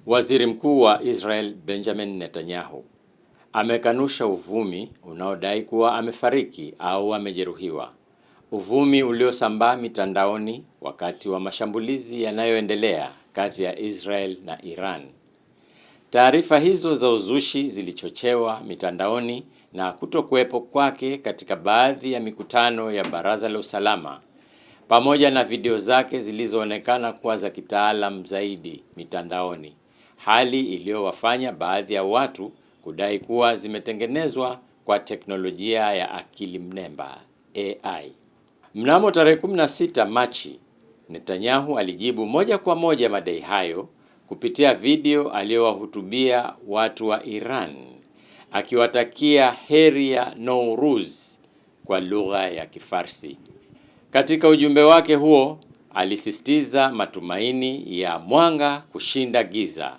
Waziri Mkuu wa Israel Benjamin Netanyahu amekanusha uvumi unaodai kuwa amefariki au amejeruhiwa. Uvumi uliosambaa mitandaoni wakati wa mashambulizi yanayoendelea kati ya Israel na Iran. Taarifa hizo za uzushi zilichochewa mitandaoni na kutokuwepo kwake katika baadhi ya mikutano ya Baraza la Usalama, pamoja na video zake zilizoonekana kuwa za kitaalam zaidi mitandaoni, hali iliyowafanya baadhi ya watu kudai kuwa zimetengenezwa kwa teknolojia ya akili mnemba AI. Mnamo tarehe 16 Machi, Netanyahu alijibu moja kwa moja madai hayo kupitia video aliyowahutubia watu wa Iran, akiwatakia heri ya Nowruz kwa lugha ya Kifarsi. Katika ujumbe wake huo, alisisitiza matumaini ya mwanga kushinda giza,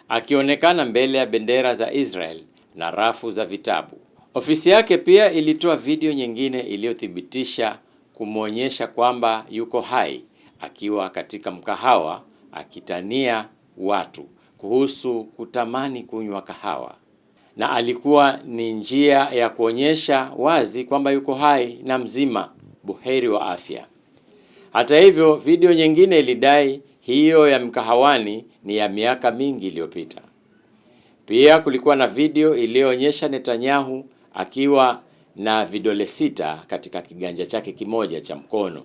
akionekana mbele ya bendera za Israel na rafu za vitabu. Ofisi yake pia ilitoa video nyingine iliyothibitisha kumwonyesha kwamba yuko hai akiwa katika mkahawa akitania watu kuhusu kutamani kunywa kahawa, na alikuwa ni njia ya kuonyesha wazi kwamba yuko hai na mzima buheri wa afya. Hata hivyo, video nyingine ilidai hiyo ya mkahawani ni ya miaka mingi iliyopita. Pia kulikuwa na video iliyoonyesha Netanyahu akiwa na vidole 6 katika kiganja chake kimoja cha mkono.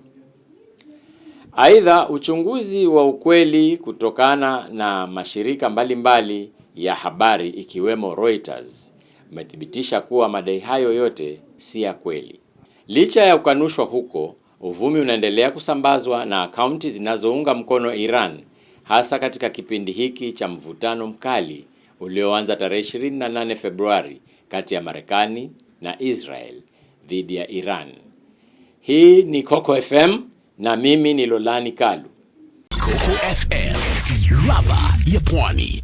Aidha, uchunguzi wa ukweli kutokana na mashirika mbalimbali ya habari ikiwemo Reuters umethibitisha kuwa madai hayo yote si ya kweli. Licha ya kukanushwa huko, uvumi unaendelea kusambazwa na akaunti zinazounga mkono Iran, hasa katika kipindi hiki cha mvutano mkali ulioanza tarehe 28 Februari kati ya Marekani na Israel dhidi ya Iran. Hii ni Coco FM na mimi ni Lolani Kalu. Coco FM, ladha ya Pwani.